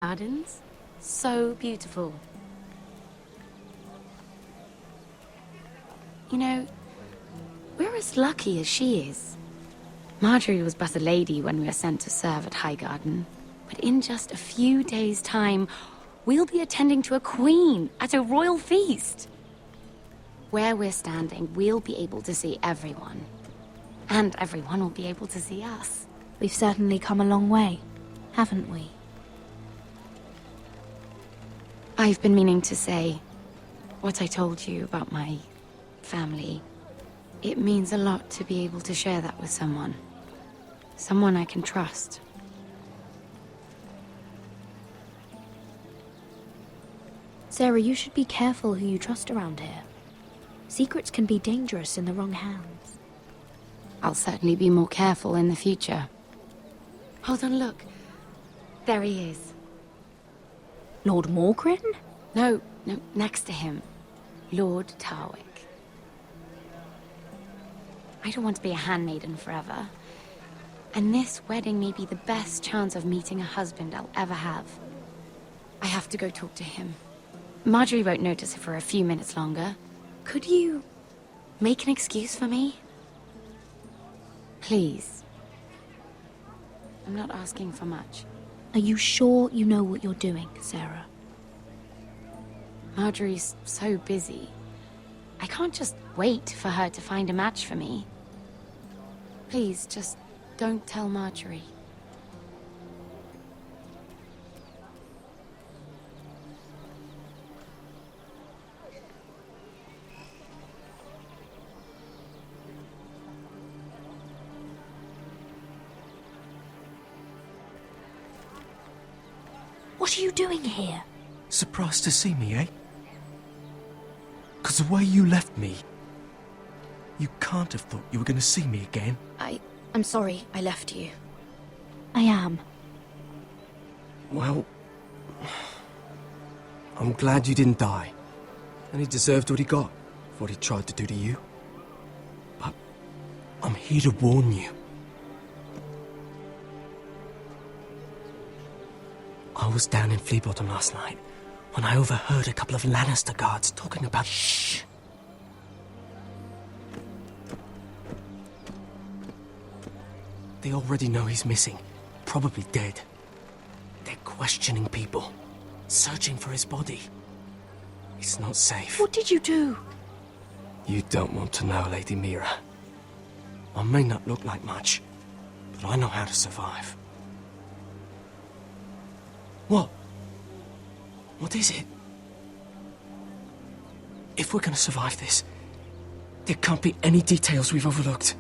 Gardens. So beautiful. You know, we're as lucky as she is. Marjorie was but a lady when we were sent to serve at Highgarden, but in just a few days' time, we'll be attending to a queen at a royal feast. Where we're standing, we'll be able to see everyone. And everyone will be able to see us. We've certainly come a long way, haven't we? I've been meaning to say what I told you about my family. It means a lot to be able to share that with someone. Someone I can trust. Sarah, you should be careful who you trust around here. Secrets can be dangerous in the wrong hands. I'll certainly be more careful in the future. Hold on, look. There he is. Lord Morgrin? No, next to him. Lord Tarwick. I don't want to be a handmaiden forever. And this wedding may be the best chance of meeting a husband I'll ever have. I have to go talk to him. Marjorie won't notice it for a few minutes longer. Could you make an excuse for me? Please. I'm not asking for much. Are you sure you know what you're doing, Sarah? Marjorie's so busy. I can't just wait for her to find a match for me. Please, just don't tell Marjorie. What are you doing here? Surprised to see me, eh? 'Cause the way you left me, you can't have thought you were gonna see me again. I'm sorry I left you. I am. Well, I'm glad you didn't die. And he deserved what he got for what he tried to do to you. But I'm here to warn you. I was down in Fleabottom last night when I overheard a couple of Lannister guards talking about... Shh! They already know he's missing, probably dead. They're questioning people, searching for his body. It's not safe. What did you do? You don't want to know, Lady Mira. I may not look like much, but I know how to survive. What? What is it? If we're gonna survive this, there can't be any details we've overlooked.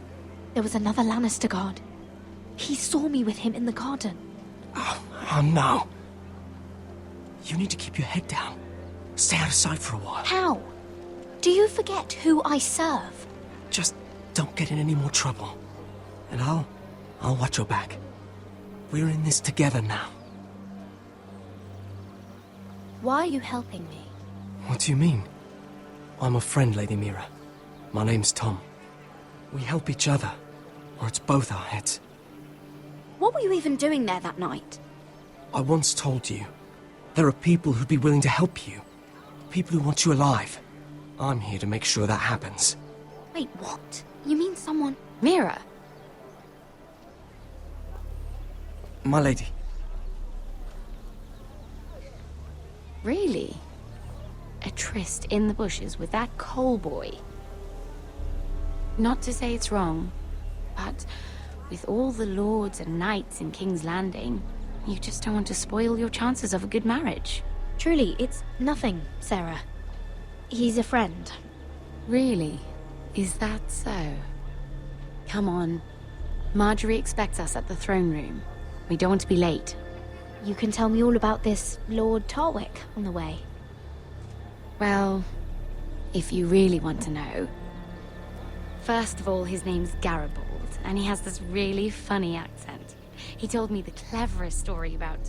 There was another Lannister guard. He saw me with him in the garden. Oh no. You need to keep your head down. Stay out of sight for a while. How? Do you forget who I serve? Just don't get in any more trouble. And I'll watch your back. We're in this together now. Why are you helping me? What do you mean? I'm a friend, Lady Mira. My name's Tom. We help each other, or it's both our heads. What were you even doing there that night? I once told you, there are people who'd be willing to help you. People who want you alive. I'm here to make sure that happens. Wait, what? You mean someone... Mira! My lady. Really? A tryst in the bushes with that coal boy? Not to say it's wrong, but with all the lords and knights in King's Landing, you just don't want to spoil your chances of a good marriage. Truly, it's nothing, Sarah. He's a friend. Really? Is that so? Come on. Marjorie expects us at the throne room. We don't want to be late. You can tell me all about this Lord Tarwick on the way. Well, if you really want to know. First of all, his name's Garibald, and he has this really funny accent. He told me the cleverest story about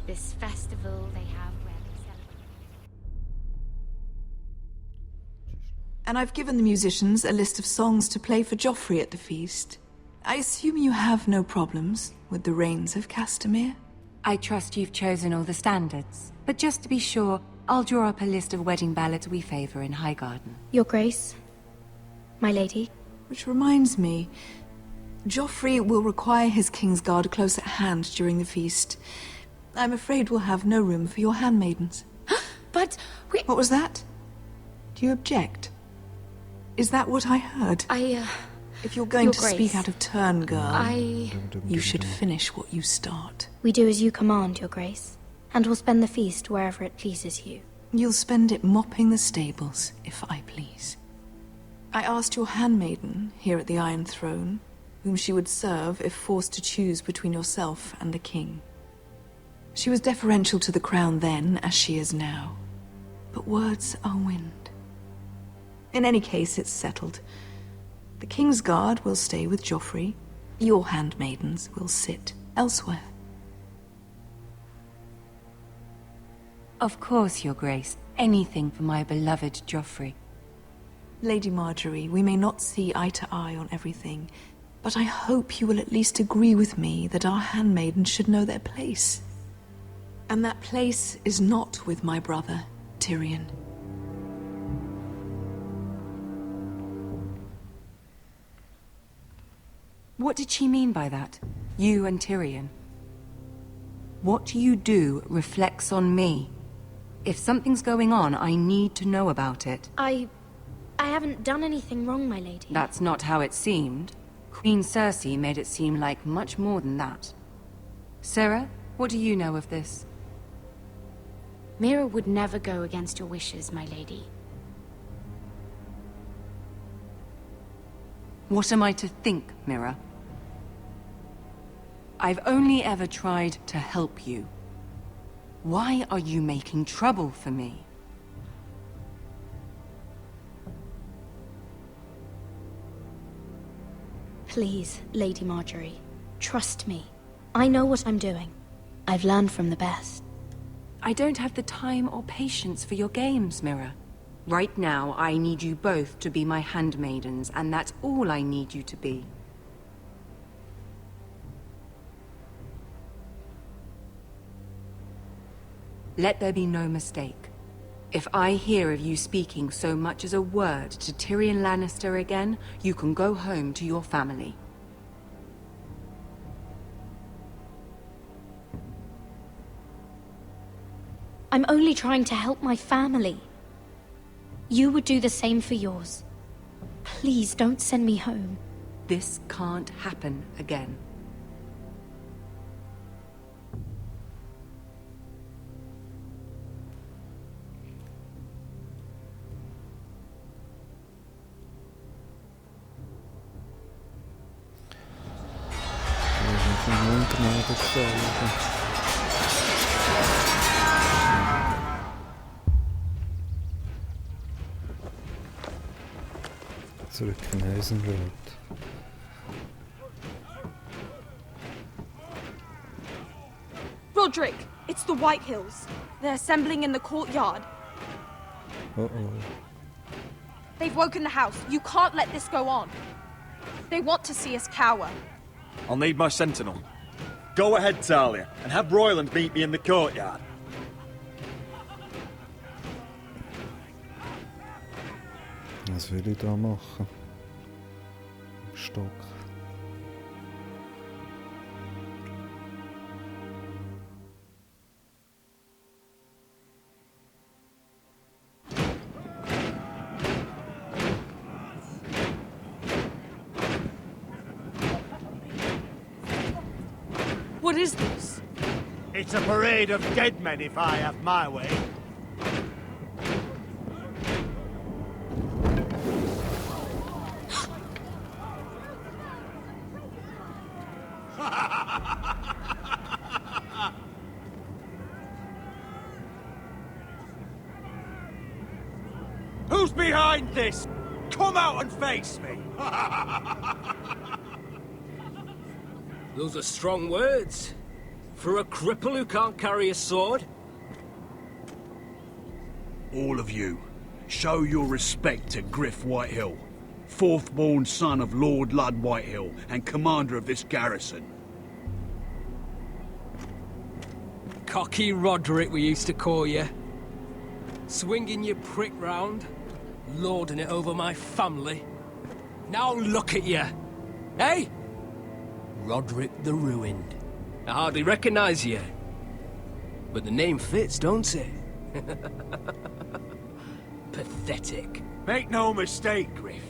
this festival they have where they celebrate. And I've given the musicians a list of songs to play for Joffrey at the feast. I assume you have no problems with the rains of Castamere? I trust you've chosen all the standards. But just to be sure, I'll draw up a list of wedding ballads we favor in Highgarden. Your Grace, my lady. Which reminds me, Joffrey will require his Kingsguard close at hand during the feast. I'm afraid we'll have no room for your handmaidens. But we... What was that? Do you object? Is that what I heard? If you're going Your to Grace, speak out of turn, girl, I... you should finish what you start. We do as you command, Your Grace, and we'll spend the feast wherever it pleases you. You'll spend it mopping the stables, if I please. I asked your handmaiden here at the Iron Throne whom she would serve if forced to choose between yourself and the king. She was deferential to the crown then, as she is now. But words are wind. In any case, it's settled. The Kingsguard will stay with Joffrey. Your handmaidens will sit elsewhere. Of course, Your Grace. Anything for my beloved Joffrey. Lady Marjorie, we may not see eye to eye on everything, but I hope you will at least agree with me that our handmaidens should know their place. And that place is not with my brother, Tyrion. What did she mean by that? You and Tyrion? What you do reflects on me. If something's going on, I need to know about it. I haven't done anything wrong, my lady. That's not how it seemed. Queen Cersei made it seem like much more than that. Sarah, what do you know of this? Mira would never go against your wishes, my lady. What am I to think, Mira? I've only ever tried to help you. Why are you making trouble for me? Please, Lady Marjorie, trust me. I know what I'm doing. I've learned from the best. I don't have the time or patience for your games, Mira. Right now, I need you both to be my handmaidens, and that's all I need you to be. Let there be no mistake. If I hear of you speaking so much as a word to Tyrion Lannister again, you can go home to your family. I'm only trying to help my family. You would do the same for yours. Please don't send me home. This can't happen again. Muito nada que falar. Zurück in Eisenrot. Roderick, it's the White Hills. They're assembling in the courtyard. Uh-oh. They've woken the house. You can't let this go on. They want to see us cower. I'll need my sentinel. Go ahead, Talia, and have Royland meet me in the courtyard. Was will ich da machen? Stock. What is this? It's a parade of dead men if I have my way. Who's behind this? Come out and face me! Those are strong words. For a cripple who can't carry a sword? All of you, show your respect to Griff Whitehill, fourth-born son of Lord Ludd Whitehill and commander of this garrison. Cocky Roderick, we used to call you. Swinging your prick round, lording it over my family. Now look at you. Hey? Roderick the Ruined. I hardly recognise you. But the name fits, don't it? Pathetic. Make no mistake, Griff.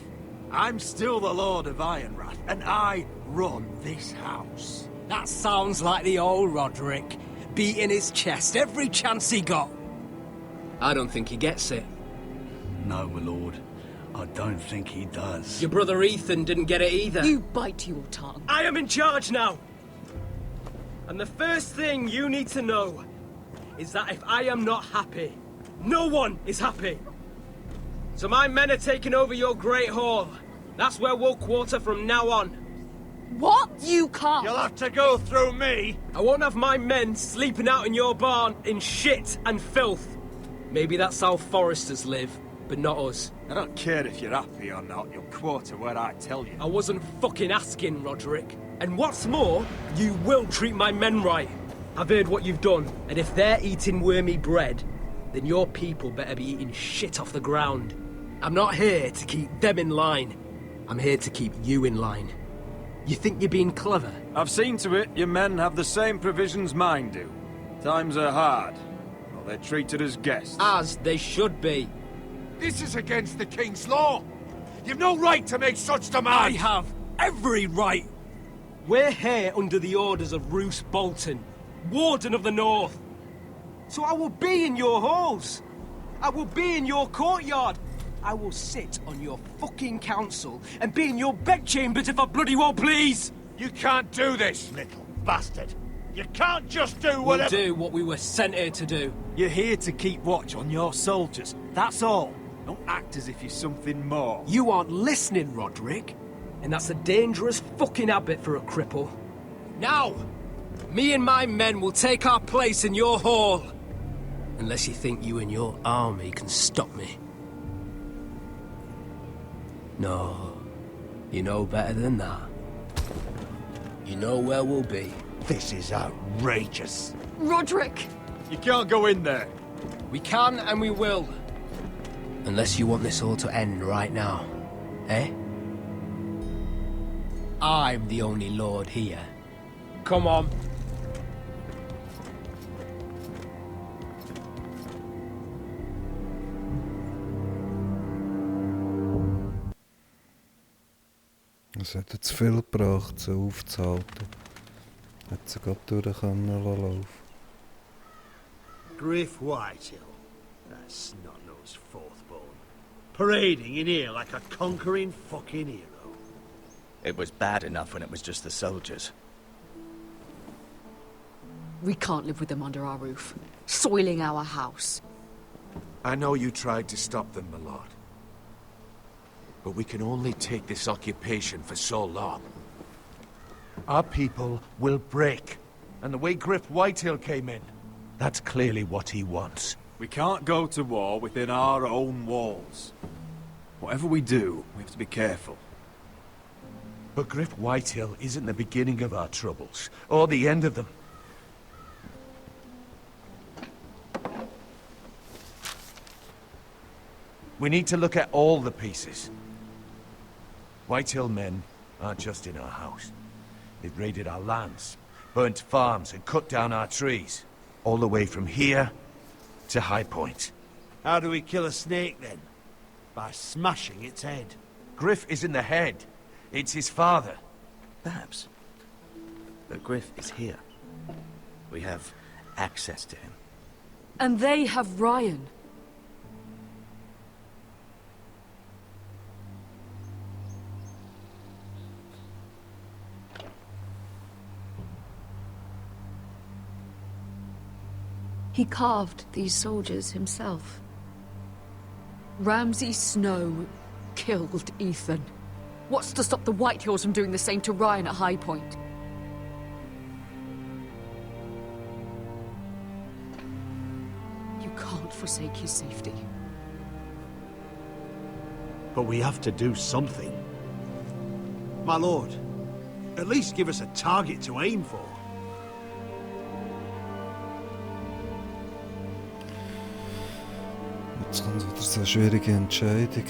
I'm still the Lord of Ironrath, and I run this house. That sounds like the old Roderick, beating his chest every chance he got. I don't think he gets it. No, my lord. I don't think he does. Your brother Ethan didn't get it either. You bite your tongue. I am in charge now! And the first thing you need to know is that if I am not happy, no one is happy. So my men are taking over your Great Hall. That's where we'll quarter from now on. What? You can't. You'll have to go through me. I won't have my men sleeping out in your barn in shit and filth. Maybe that's how foresters live, but not us. I don't care if you're happy or not, you'll quarter where I tell you. I wasn't fucking asking, Roderick. And what's more, you will treat my men right. I've heard what you've done, and if they're eating wormy bread, then your people better be eating shit off the ground. I'm not here to keep them in line. I'm here to keep you in line. You think you're being clever? I've seen to it your men have the same provisions mine do. Times are hard. Well, they're treated as guests. As they should be. This is against the King's law. You've no right to make such I demands. have every right. We're here under the orders of Roose Bolton, Warden of the North. So I will be in your halls. I will be in your courtyard. I will sit on your fucking council and be in your bedchambers if I bloody well please. You can't do this, little bastard. You can't just do We'll whatever... do what we were sent here to do. You're here to keep watch on your soldiers. That's all. Don't act as if you're something more. You aren't listening, Roderick. And that's a dangerous fucking habit for a cripple. Now, me and my men will take our place in your hall. Unless you think you and your army can stop me. No, you know better than that. You know where we'll be. This is outrageous. Roderick! You can't go in there. We can and we will. Unless you want this all to end right now. Eh? I'm the only lord here. Come on. Es hat zu viel gebracht, sie aufzuhalten. Hätte sie gerade durch können laufen. Griff Whitehill. That snot-nosed fourth-born. Parading in here like a conquering fucking hero. It was bad enough when it was just the soldiers. We can't live with them under our roof, soiling our house. I know you tried to stop them, my lord. But we can only take this occupation for so long. Our people will break. And the way Griff Whitehill came in, that's clearly what he wants. We can't go to war within our own walls. Whatever we do, we have to be careful. But Griff Whitehill isn't the beginning of our troubles, or the end of them. We need to look at all the pieces. Whitehill men aren't just in our house. They've raided our lands, burnt farms, and cut down our trees. All the way from here to High Point. How do we kill a snake, then? By smashing its head. Griff isn't the head. It's his father. Perhaps. But Griff is here. We have access to him. And they have Ryan. He carved these soldiers himself. Ramsay Snow killed Ethan. What's to stop the Whitehills from doing the same to Ryan at High Point? You can't forsake his safety. But we have to do something. My lord, at least give us a target to aim for. Jetzt kommt wieder so eine schwierige Entscheidung.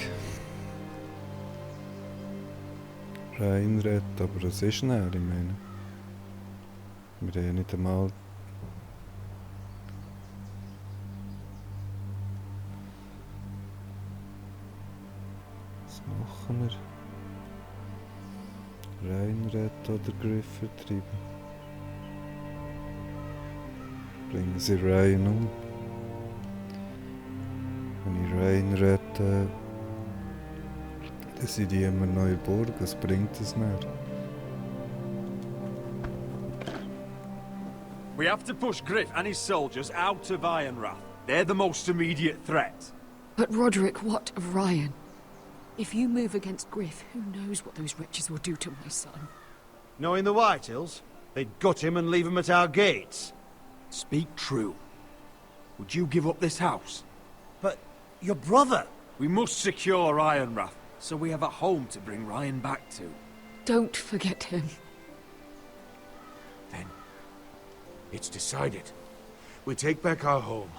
Reinretten, aber es ist näher, ich meine. Wir haben nicht einmal... Was machen wir? Reinretten oder Griff vertreiben? Bringen sie Ryan um. Wenn ich Ryan rette, dann sind die immer noch in der Burg. Was bringt das nicht? We have to push Griff and his soldiers out of Ironrath. They're the most immediate threat. But Roderick, what of Ryan? If you move against Griff, who knows what those wretches will do to my son? Knowing the Whitehills, they'd gut him and leave him at our gates. Speak true. Would you give up this house? But your brother... We must secure Ironrath, so we have a home to bring Ryan back to. Don't forget him. Then, it's decided. We take back our home.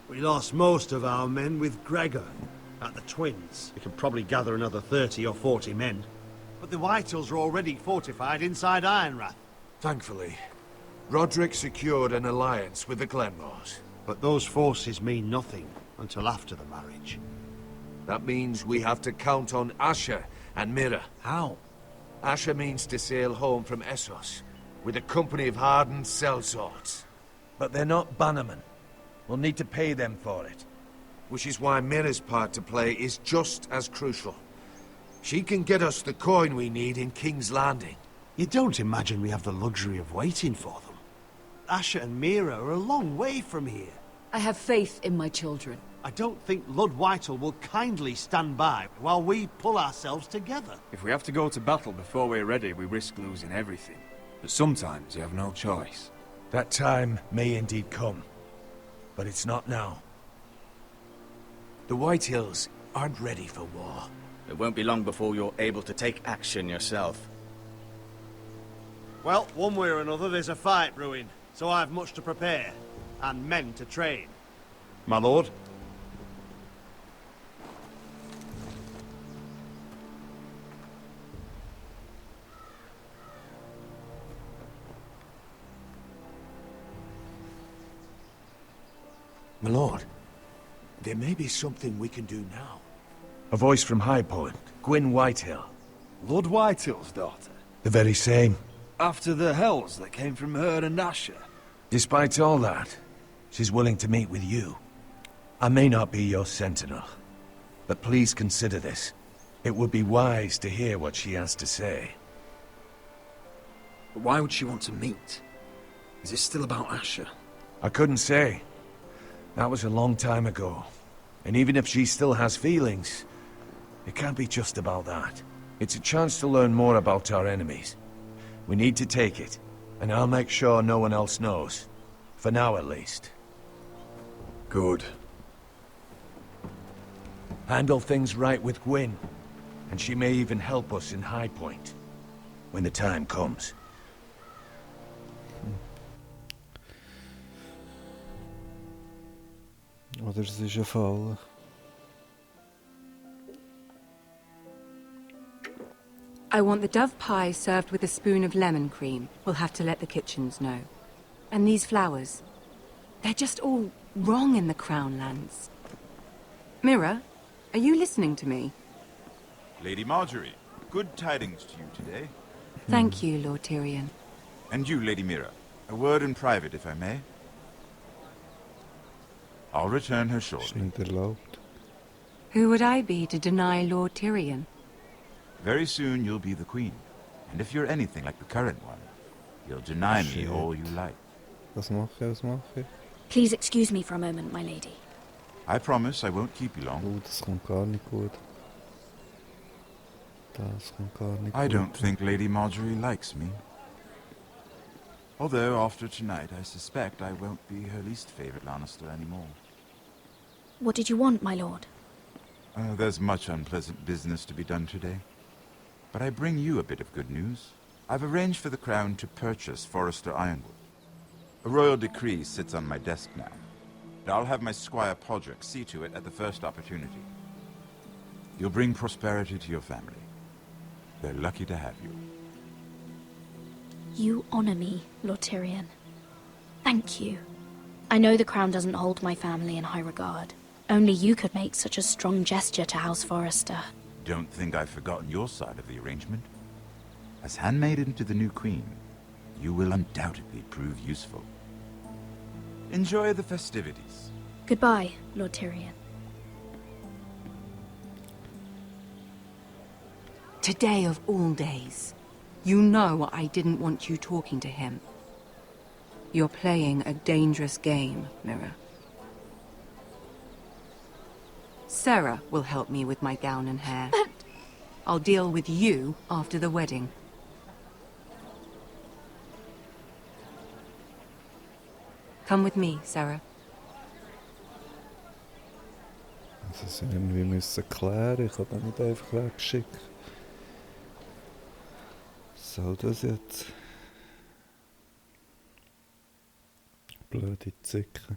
We lost most of our men with Gregor at the Twins. We could probably gather another 30 or 40 men. But the Whitehills are already fortified inside Ironrath. Thankfully, Roderick secured an alliance with the Glenmores. But those forces mean nothing until after the marriage. That means we have to count on Asher and Mira. How? Asher means to sail home from Essos with a company of hardened sellswords. But they're not bannermen. We'll need to pay them for it. Which is why Mira's part to play is just as crucial. She can get us the coin we need in King's Landing. You don't imagine we have the luxury of waiting for them? Asher and Mira are a long way from here. I have faith in my children. I don't think Lud Whitehall will kindly stand by while we pull ourselves together. If we have to go to battle before we're ready, we risk losing everything. But sometimes you have no choice. That time may indeed come, but it's not now. The Whitehills aren't ready for war. It won't be long before you're able to take action yourself. Well, one way or another, there's a fight brewing, so I've much to prepare, and men to train. My lord? My lord, there may be something we can do now. A voice from High Point, Gwyn Whitehill. Lord Whitehill's daughter? The very same. After the hells that came from her and Asher? Despite all that, she's willing to meet with you. I may not be your sentinel, but please consider this. It would be wise to hear what she has to say. But why would she want to meet? Is it still about Asher? I couldn't say. That was a long time ago. And even if she still has feelings, it can't be just about that. It's a chance to learn more about our enemies. We need to take it, and I'll make sure no one else knows. For now, at least. Good. Handle things right with Gwyn, and she may even help us in High Point, when the time comes. Oder es ist eine Falle. I want the dove pie served with a spoon of lemon cream. We'll have to let the kitchens know. And these flowers. They're just all wrong in the Crown lands. Mira, are you listening to me? Lady Marjorie, good tidings to you today. Thank you, Lord Tyrion. And you, Lady Mira. A word in private, if I may. I'll return her shortly. Who would I be to deny Lord Tyrion? Very soon you'll be the queen. And if you're anything like the current one, you'll deny me all you like. Was mache ich? Please excuse me for a moment, my lady. I promise I won't keep you long. Oh, das kommt gar nicht gut. Das kommt gar nicht I gut. don't think Lady Marjorie likes me. Although, after tonight, I suspect I won't be her least favorite Lannister anymore. What did you want, my lord? There's much unpleasant business to be done today. But I bring you a bit of good news. I've arranged for the Crown to purchase Forrester Ironwood. A royal decree sits on my desk now. I'll have my squire Podrick see to it at the first opportunity. You'll bring prosperity to your family. They're lucky to have you. You honor me, Lord Tyrion. Thank you. I know the crown doesn't hold my family in high regard. Only you could make such a strong gesture to House Forrester. Don't think I've forgotten your side of the arrangement. As handmaiden to the new queen, you will undoubtedly prove useful. Enjoy the festivities. Goodbye, Lord Tyrion. Today of all days. You know I didn't want you talking to him. You're playing a dangerous game, Mira. Sarah will help me with my gown and hair. But... I'll deal with you after the wedding. Come with me, Sarah. Das irgendwie müssen klären. Ich habe nicht einfach weggeschickt. Was soll das jetzt? Blöde Zicke.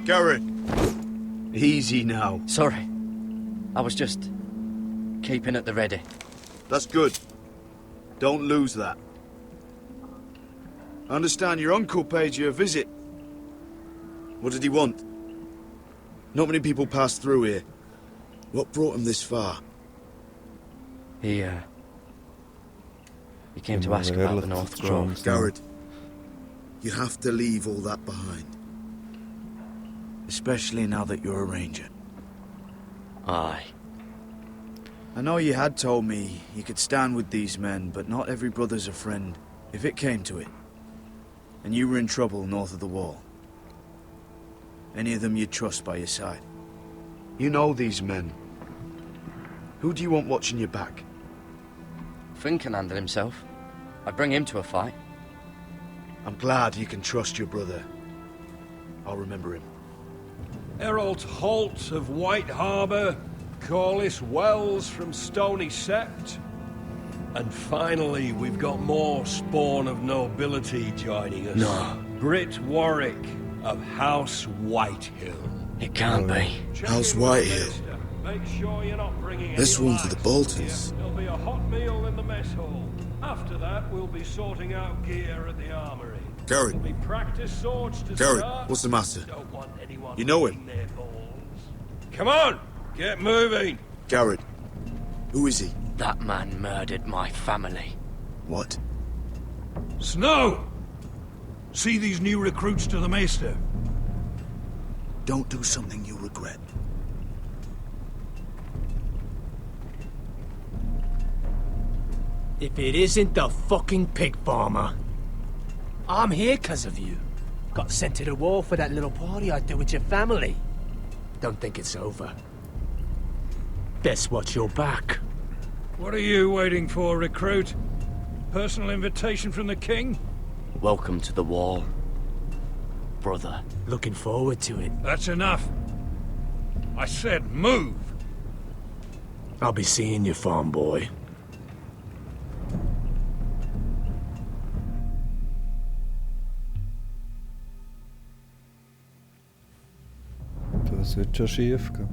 Garrett! Easy now. Sorry. I was just keeping at the ready. That's good. Don't lose that. I understand your uncle paid you a visit. What did he want? Not many people pass through here. What brought him this far? He came to ask about the North Grove. Garrett, you have to leave all that behind. Especially now that you're a ranger. Aye. I know you had told me you could stand with these men, but not every brother's a friend, if it came to it. And you were in trouble north of the wall. Any of them you'd trust by your side. You know these men. Who do you want watching your back? Finn can handle himself. I'd bring him to a fight. I'm glad you can trust your brother. I'll remember him. Errol Holt of White Harbour, Corliss Wells from Stony Sept. And finally, we've got more spawn of nobility joining us. No. Britt Warwick of House Whitehill. It can't be. House Whitehill. Make sure you're not bringing This any one for the lights. Boltons. There'll be a hot meal in the mess hall. After that, we'll be sorting out gear at the armory. Garrett. There'll be practice swords to Garrett, start. what's the matter? Don't want anyone You know licking him? their balls. Come on, get moving. Garrett. Who is he? That man murdered my family. What? Snow! See these new recruits to the Maester? Don't do something you'll regret. If it isn't the fucking pig farmer. I'm here 'cause of you. Got sent to the war for that little party I did with your family. Don't think it's over. Best watch your back. What are you waiting for, recruit? Personal invitation from the king? Welcome to the wall, brother. Looking forward to it. That's enough. I said move. I'll be seeing you, farm boy. Das wird schon schief gehen.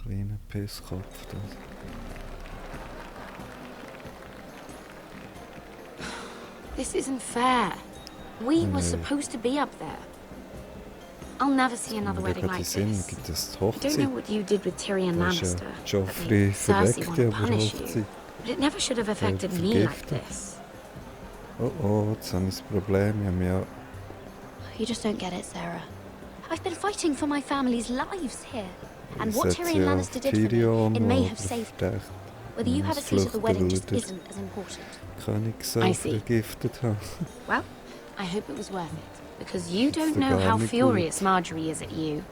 Kleiner Pisskopf. Das. This isn't fair. We were supposed to be up there. I'll never see another wedding like this. Gibt es I don't know what you did with Tyrion Lannister. Joffrey Cersei verreckt wanted ja to bei punish Hochzeit. you, but it never should have affected me like this. Oh, jetzt habe ich ein Problem. Ich habe mich ja... You just don't get it, Sarah. I've been fighting for my family's lives here. And what Jetzt Tyrion ja Lannister did for me, Tyrion it may oder have saved me. verdächtigt. Whether you have a seat at the wedding just Fluchtbruder. isn't as important. Königssohn vergiftet haben. Well, I hope it was worth it, because you don't doch know gar how nicht furious Marjorie is at you.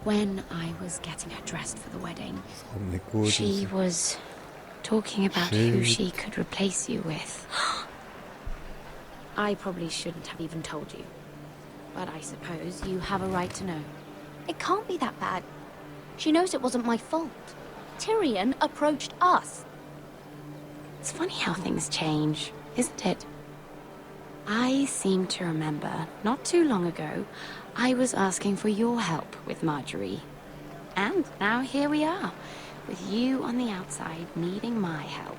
When I was getting her dressed for the wedding, Nicht gut. she was talking about who Shit. she could replace you with. I probably shouldn't have even told you, but I suppose you have a right to know. It can't be that bad. She knows it wasn't my fault. Tyrion approached us. It's funny how things change, isn't it? I seem to remember, not too long ago, I was asking for your help with Marjorie. And now here we are, with you on the outside needing my help.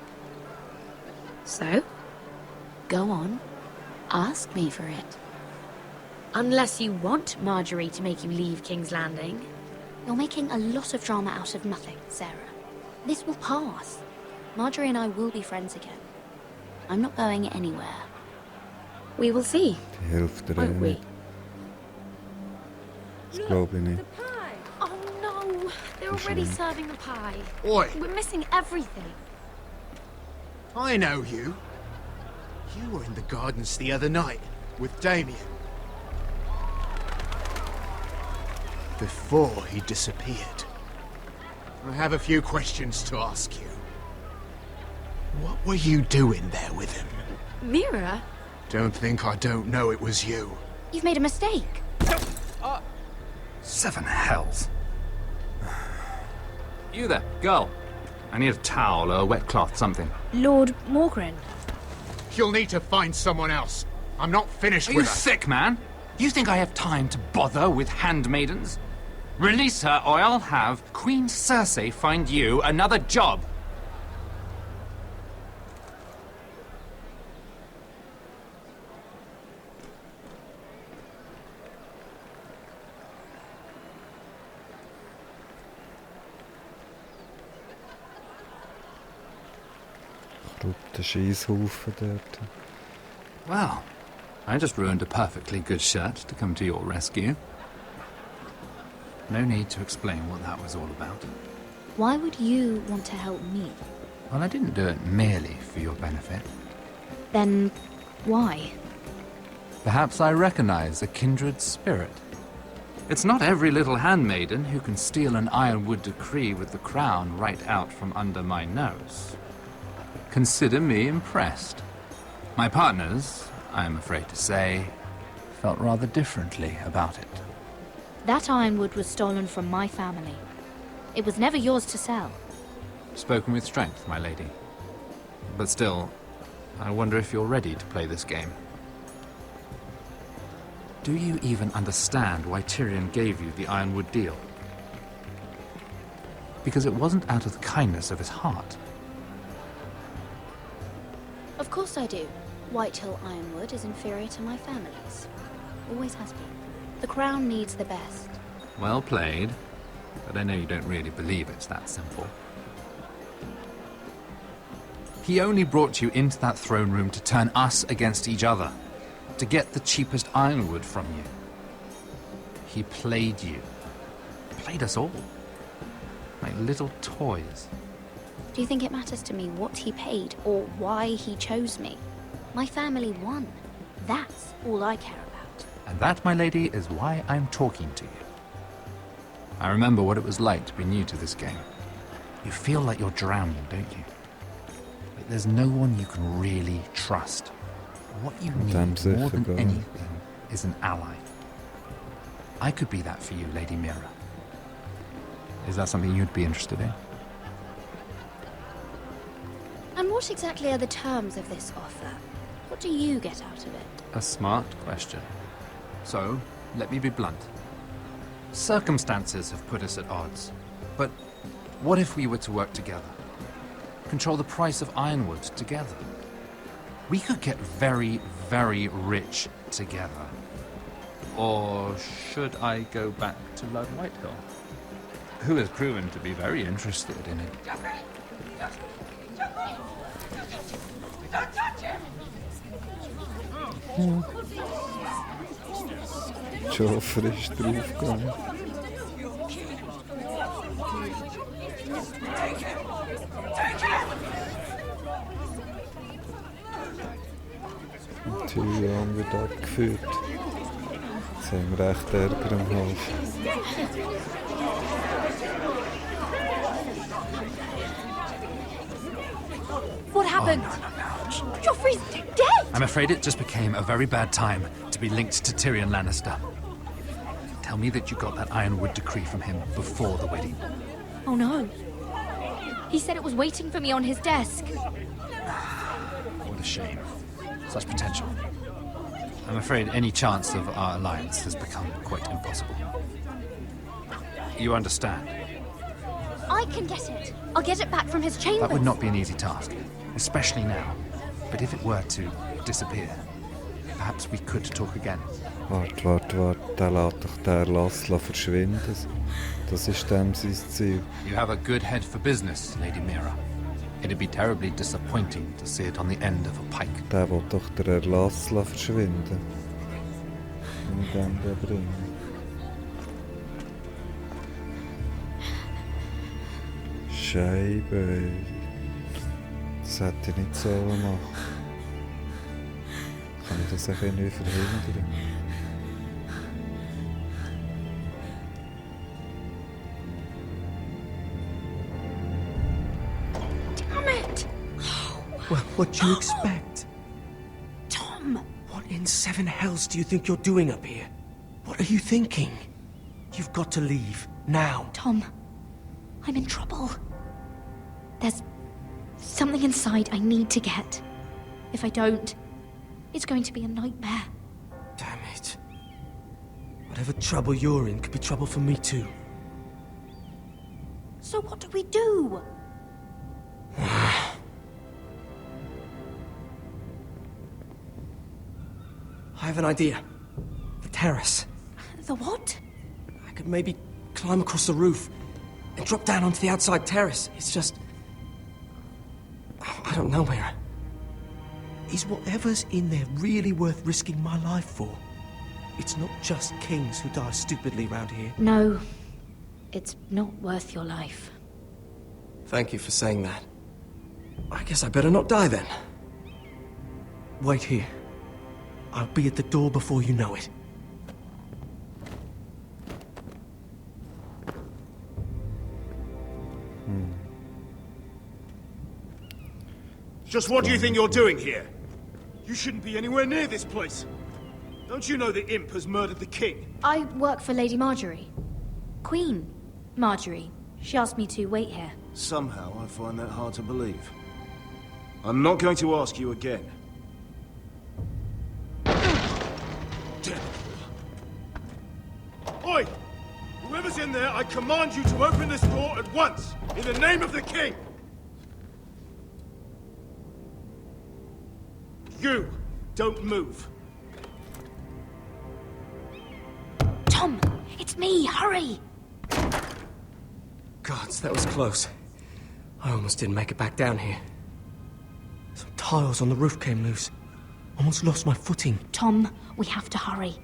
So, go on, ask me for it. Unless you want Marjorie to make you leave King's Landing. You're making a lot of drama out of nothing, Sarah. This will pass. Marjorie and I will be friends again. I'm not going anywhere. We will see. Die hilft dir Won't we? nicht. Das glaube ich nicht. Oh no, they're already serving the pie. Oi! We're missing everything. I know you. You were in the gardens the other night with Damien. Before he disappeared. I have a few questions to ask you. What were you doing there with him? Mira? Don't think I don't know it was you. You've made a mistake. Seven hells. You there, girl. I need a towel or a wet cloth, something. Lord Morgren. You'll need to find someone else. I'm not finished Are with you her. sick, man? You think I have time to bother with handmaidens? Release her, or I'll have Queen Cersei find you another job. Korrupter Scheisshaufen dort. Well, I just ruined a perfectly good shirt to come to your rescue. No need to explain what that was all about. Why would you want to help me? Well, I didn't do it merely for your benefit. Then why? Perhaps I recognize a kindred spirit. It's not every little handmaiden who can steal an ironwood decree with the crown right out from under my nose. Consider me impressed. My partners, I am afraid to say, felt rather differently about it. That ironwood was stolen from my family. It was never yours to sell. Spoken with strength, my lady. But still, I wonder if you're ready to play this game. Do you even understand why Tyrion gave you the ironwood deal? Because it wasn't out of the kindness of his heart. Of course I do. Whitehill Ironwood is inferior to my family's. Always has been. The crown needs the best. Well played, but I know you don't really believe it's that simple. He only brought you into that throne room to turn us against each other, to get the cheapest ironwood from you. He played you. Played us all. Like little toys. Do you think it matters to me what he paid or why he chose me? My family won. That's all I care about. And that, my lady, is why I'm talking to you. I remember what it was like to be new to this game. You feel like you're drowning, don't you? Like there's no one you can really trust. What you need more than anything is an ally. I could be that for you, Lady Mira. Is that something you'd be interested in? And what exactly are the terms of this offer? What do you get out of it? A smart question. So, let me be blunt. Circumstances have put us at odds. But what if we were to work together? Control the price of ironwood together? We could get very, very rich together. Or should I go back to Lord Whitehill, who has proven to be very interested in it? Don't touch him! Joffrey ist draufgegangen. Und Tyrion wird abgeführt. Jetzt haben wir echt Ärger am Hals. What happened? Joffrey's dead! I'm afraid it just became a very bad time to be linked to Tyrion Lannister. Tell me that you got that Ironwood decree from him before the wedding. Oh no. He said it was waiting for me on his desk. What a shame. Such potential. I'm afraid any chance of our alliance has become quite impossible. You understand? I can get it. I'll get it back from his chambers. That would not be an easy task, especially now. But if it were to disappear, perhaps we could talk again. Warte. Der lässt doch den Erlass verschwinden. Das ist dem sein Ziel. You have a good head for business, Lady Mira. It'd be terribly disappointing to see it on the end of a pike. Der will doch den Erlass verschwinden. Und dann den bringen. Scheibe. Das hätte ich nicht sollen machen. Kann ich das auch nicht verhindern? Well, what do you expect? Tom! What in seven hells do you think you're doing up here? What are you thinking? You've got to leave, now. Tom, I'm in trouble. There's something inside I need to get. If I don't, it's going to be a nightmare. Damn it. Whatever trouble you're in could be trouble for me too. So what do we do? I have an idea. The terrace. The what? I could maybe climb across the roof and drop down onto the outside terrace. It's just... I don't know, Mira. Is whatever's in there really worth risking my life for? It's not just kings who die stupidly round here. No, it's not worth your life. Thank you for saying that. I guess I better not die then. Wait here. I'll be at the door before you know it. Just what do you think you're doing here? You shouldn't be anywhere near this place. Don't you know the imp has murdered the king? I work for Lady Marjorie. Queen Marjorie. She asked me to wait here. Somehow I find that hard to believe. I'm not going to ask you again. Oi! Whoever's in there, I command you to open this door at once! In the name of the king! You! Don't move! Tom! It's me! Hurry! Gods, that was close. I almost didn't make it back down here. Some tiles on the roof came loose. Almost lost my footing. Tom, we have to hurry.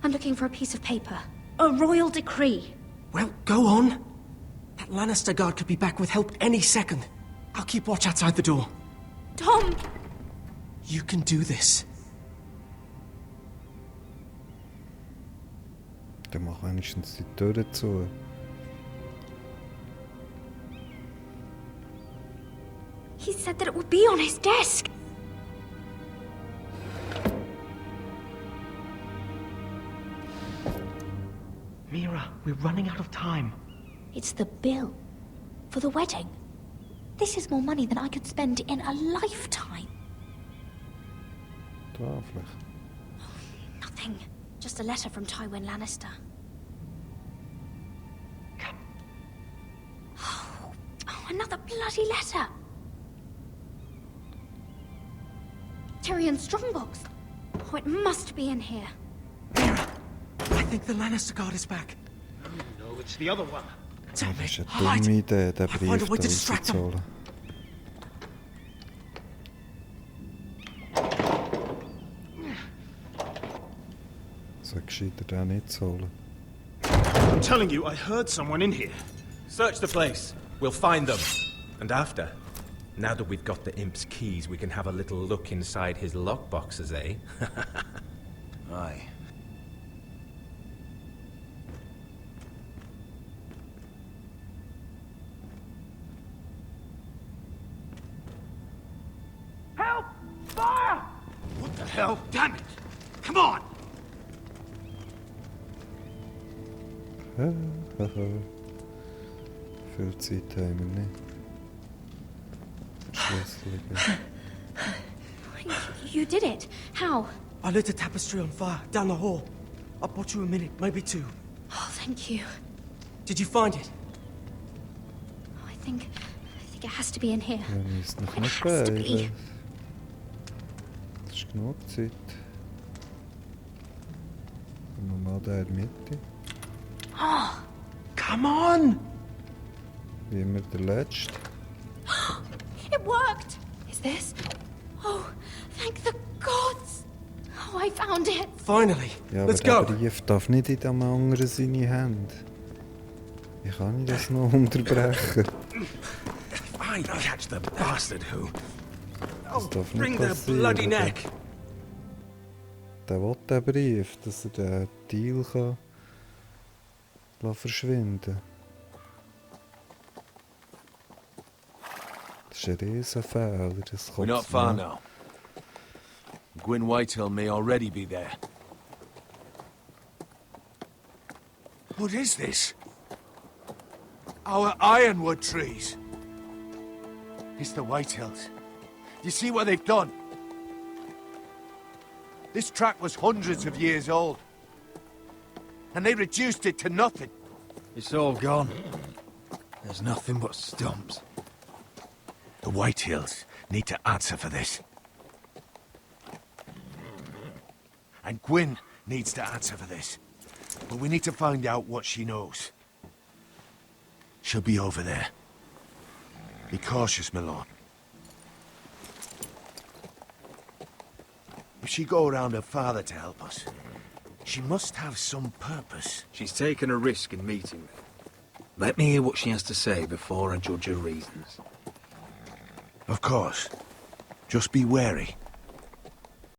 I'm looking for a piece of paper. A royal decree. Well, go on. That Lannister guard could be back with help any second. I'll keep watch outside the door. Tom! You can do this. Dann mach wenigstens die Tür zu. He said that it would be on his desk. Mira, we're running out of time. It's the bill for the wedding. This is more money than I could spend in a lifetime. Tafelig. Nothing. Just a letter from Tywin Lannister. Oh, another bloody letter. Tyrion's strongbox. Oh, it must be in here. I think the Lannister guard is back. No, it's the other one. Das ist eine dumme Idee, den Brief da rauszuholen. So gescheiter den nicht zu holen. I'm telling you, I heard someone in here. Search the place. We'll find them. And after, now that we've got the imp's keys, we can have a little look inside his lockboxes, eh? Aye. Help! Fire! What the hell? Damn it! Come on! Viel Zeit haben wir nicht. Schlüssel. You did it. How? I lit a tapestry on fire down the hall. I bought you a minute, maybe 2. Oh, thank you. Did you find it? I think it has to be in here. Wir müssen noch It nicht has to be. beeilen. Es ist genug Zeit. Kommen wir mal da in die Mitte. Oh, come on! Wie immer der Letzte. It worked! Is this? Oh, thank the gods! Oh, I found it! Finally! Ja, aber Let's der go! Brief darf nicht in dem anderen seine Hände. Wie kann ich das noch unterbrechen? I catch the bastard who... Das darf Bring nicht their bloody passieren. neck! Der will den Brief, dass er den Deal kann verschwinden. Das ist ein Riesenfehler, das We're kommt not far now. Gwyn Whitehill may already be there. What is this? Our ironwood trees. It's the Whitehills. You see what they've done? This track was hundreds of years old. And they reduced it to nothing. It's all gone. There's nothing but stumps. The Whitehills need to answer for this. And Gwyn needs to answer for this. But we need to find out what she knows. She'll be over there. Be cautious, my lord. If she go around her father to help us, she must have some purpose. She's taken a risk in meeting me. Let me hear what she has to say before I judge her reasons. Of course. Just be wary.